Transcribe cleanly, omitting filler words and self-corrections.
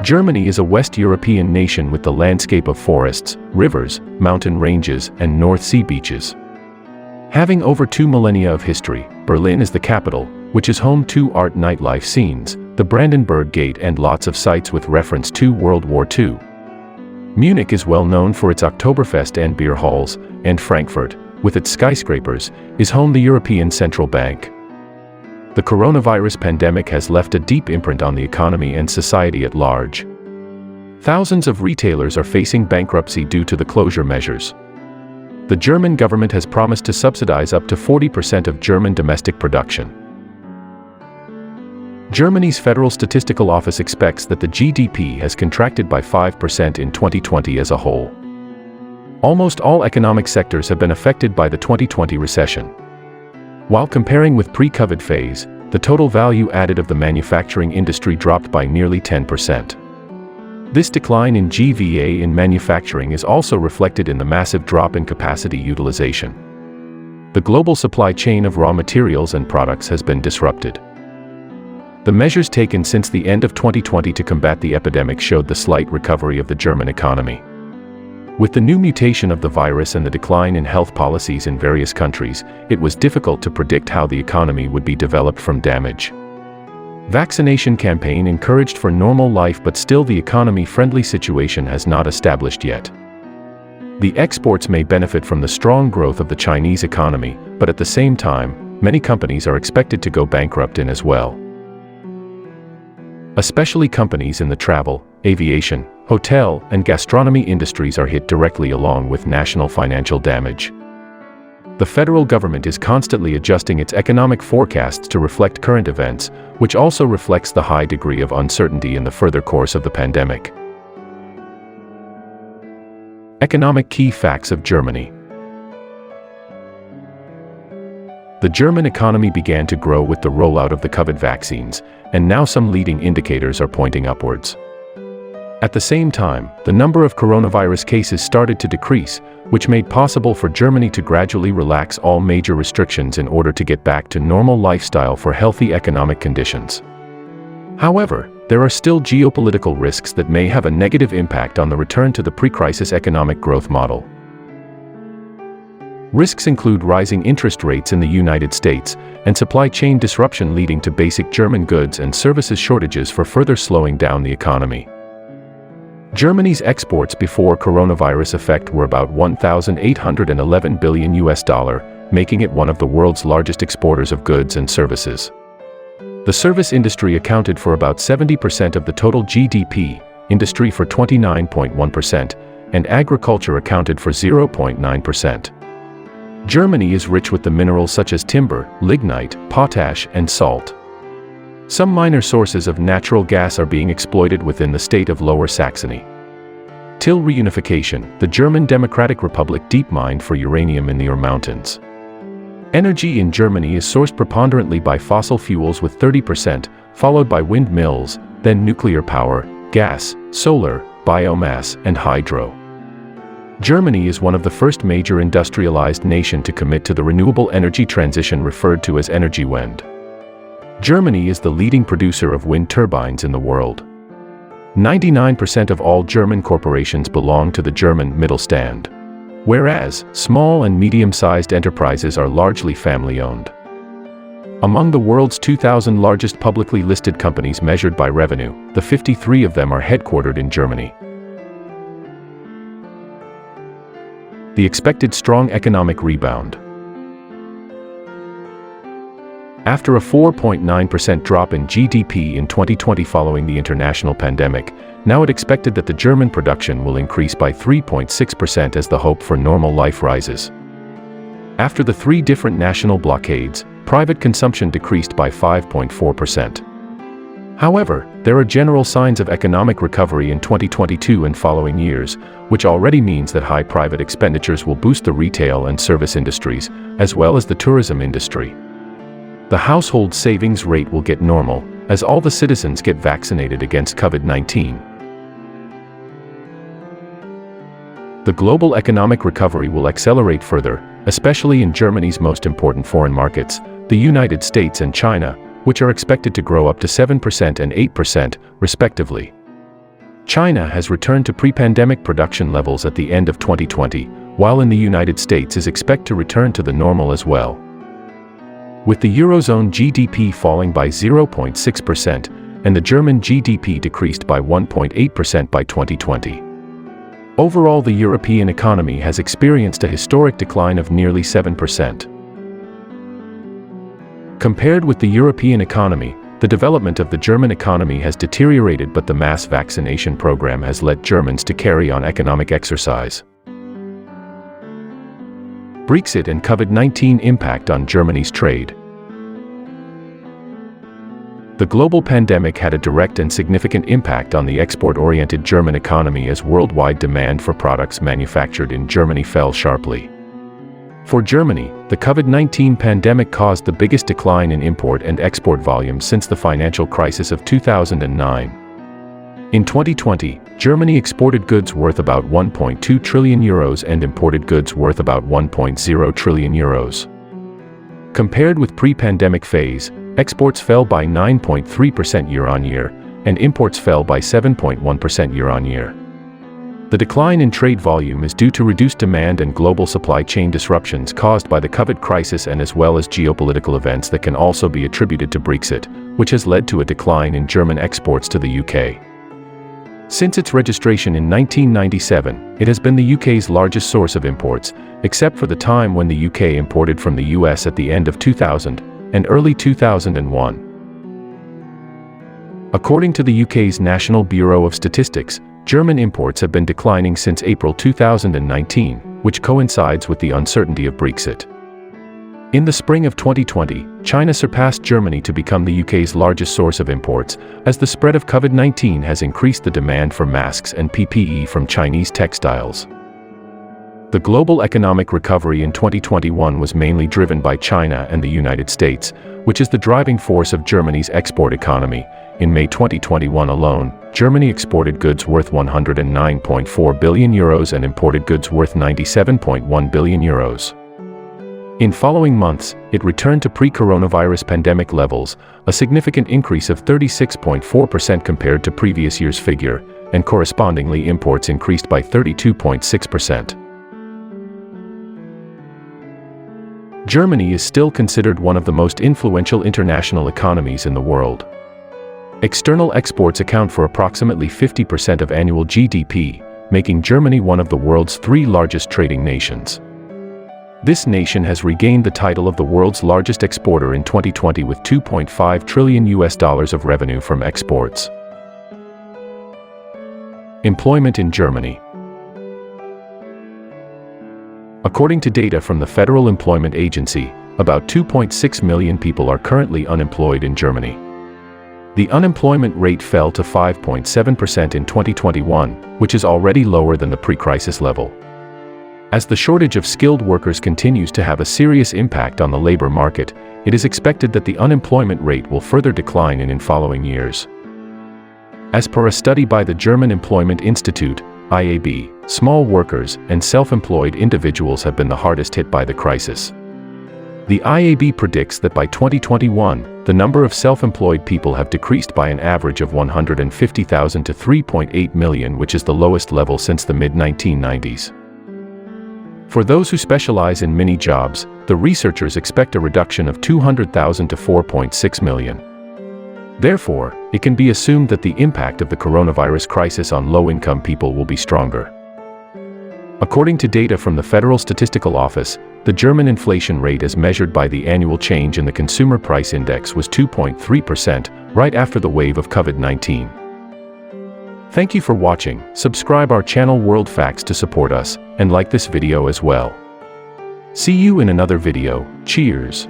Germany is a West European nation with the landscape of forests, rivers, mountain ranges, and North Sea beaches. Having over 2 millennia of history, Berlin is the capital, which is home to art nightlife scenes, the Brandenburg Gate, and lots of sites with reference to World War II. Munich is well known for its Oktoberfest and beer halls, and Frankfurt, with its skyscrapers, is home to the European Central Bank. The coronavirus pandemic has left a deep imprint on the economy and society at large. Thousands of retailers are facing bankruptcy due to the closure measures. The German government has promised to subsidize up to 40% of German domestic production. Germany's Federal Statistical Office expects that the GDP has contracted by 5% in 2020 as a whole. Almost all economic sectors have been affected by the 2020 recession. While comparing with pre-COVID phase, the total value added of the manufacturing industry dropped by nearly 10%. This decline in GVA in manufacturing is also reflected in the massive drop in capacity utilization. The global supply chain of raw materials and products has been disrupted. The measures taken since the end of 2020 to combat the epidemic showed the slight recovery of the German economy. With the new mutation of the virus and the decline in health policies in various countries, it was difficult to predict how the economy would be developed from damage. Vaccination campaign encouraged for normal life, but still the economy-friendly situation has not established yet. The exports may benefit from the strong growth of the Chinese economy, but at the same time, many companies are expected to go bankrupt as well. Especially companies in the travel, aviation, hotel, and gastronomy industries are hit directly, along with national financial damage. The federal government is constantly adjusting its economic forecasts to reflect current events, which also reflects the high degree of uncertainty in the further course of the pandemic. Economic key facts of Germany. The German economy began to grow with the rollout of the COVID vaccines, and now some leading indicators are pointing upwards. At the same time, the number of coronavirus cases started to decrease, which made possible for Germany to gradually relax all major restrictions in order to get back to normal lifestyle for healthy economic conditions. However, there are still geopolitical risks that may have a negative impact on the return to the pre-crisis economic growth model. Risks include rising interest rates in the United States and supply chain disruption leading to basic German goods and services shortages for further slowing down the economy. Germany's exports before coronavirus effect were about $1,811 billion, making it one of the world's largest exporters of goods and services. The service industry accounted for about 70% of the total GDP, industry for 29.1%, and agriculture accounted for 0.9%. Germany is rich with the minerals such as timber, lignite, potash, and salt. Some minor sources of natural gas are being exploited within the state of Lower Saxony. Till reunification, the German Democratic Republic deep mined for uranium in the Ruhr Mountains. Energy in Germany is sourced preponderantly by fossil fuels with 30%, followed by windmills, then nuclear power, gas, solar, biomass, and hydro. Germany is one of the first major industrialized nations to commit to the renewable energy transition referred to as Energiewende. Germany is the leading producer of wind turbines in the world. 99% of all German corporations belong to the German Mittelstand, whereas small and medium-sized enterprises are largely family-owned. Among the world's 2,000 largest publicly listed companies measured by revenue, 53 of them are headquartered in Germany. The expected strong economic rebound. After a 4.9% drop in GDP in 2020 following the international pandemic, now it expected that the German production will increase by 3.6% as the hope for normal life rises. After the 3 different national blockades, private consumption decreased by 5.4%. However, there are general signs of economic recovery in 2022 and following years, which already means that high private expenditures will boost the retail and service industries, as well as the tourism industry. The household savings rate will get normal, as all the citizens get vaccinated against COVID-19. The global economic recovery will accelerate further, especially in Germany's most important foreign markets, the United States and China, which are expected to grow up to 7% and 8%, respectively. China has returned to pre-pandemic production levels at the end of 2020, while in the United States is expected to return to the normal as well. With the Eurozone GDP falling by 0.6% and the German GDP decreased by 1.8% by 2020. Overall, the European economy has experienced a historic decline of nearly 7%. Compared with the European economy, the development of the German economy has deteriorated, but the mass vaccination program has led Germans to carry on economic exercise. Brexit and COVID-19 impact on Germany's trade. The global pandemic had a direct and significant impact on the export-oriented German economy as worldwide demand for products manufactured in Germany fell sharply. For Germany, the COVID-19 pandemic caused the biggest decline in import and export volumes since the financial crisis of 2009. In 2020, Germany exported goods worth about 1.2 trillion euros and imported goods worth about 1.0 trillion euros. Compared with pre-pandemic phase, exports fell by 9.3% year-on-year, and imports fell by 7.1% year-on-year. The decline in trade volume is due to reduced demand and global supply chain disruptions caused by the COVID crisis, and as well as geopolitical events that can also be attributed to Brexit, which has led to a decline in German exports to the UK. Since its registration in 1997, it has been the UK's largest source of imports, except for the time when the UK imported from the US at the end of 2000 and early 2001. According to the UK's National Bureau of Statistics, German imports have been declining since April 2019, which coincides with the uncertainty of Brexit. In the spring of 2020, China surpassed Germany to become the UK's largest source of imports, as the spread of COVID-19 has increased the demand for masks and PPE from Chinese textiles. The global economic recovery in 2021 was mainly driven by China and the United States, which is the driving force of Germany's export economy. In May 2021 alone, Germany exported goods worth 109.4 billion euros and imported goods worth 97.1 billion euros. In following months, it returned to pre-coronavirus pandemic levels, a significant increase of 36.4% compared to previous year's figure, and correspondingly imports increased by 32.6%. Germany is still considered one of the most influential international economies in the world. External exports account for approximately 50% of annual GDP, making Germany one of the world's 3 largest trading nations. This nation has regained the title of the world's largest exporter in 2020 with $2.5 trillion of revenue from exports. Employment in Germany. According to data from the Federal Employment Agency, about 2.6 million people are currently unemployed in Germany. The unemployment rate fell to 5.7% in 2021, which is already lower than the pre-crisis level. As the shortage of skilled workers continues to have a serious impact on the labor market, it is expected that the unemployment rate will further decline in following years. As per a study by the German Employment Institute, IAB, small workers and self-employed individuals have been the hardest hit by the crisis. The IAB predicts that by 2021, the number of self-employed people have decreased by an average of 150,000 to 3.8 million, which is the lowest level since the mid-1990s. For those who specialize in mini jobs, the researchers expect a reduction of 200,000 to 4.6 million. Therefore, it can be assumed that the impact of the coronavirus crisis on low-income people will be stronger. According to data from the Federal Statistical Office, the German inflation rate as measured by the annual change in the Consumer Price Index was 2.3%, right after the wave of COVID-19. Thank you for watching. Subscribe our channel World Facts to support us, and like this video as well. See you in another video. Cheers!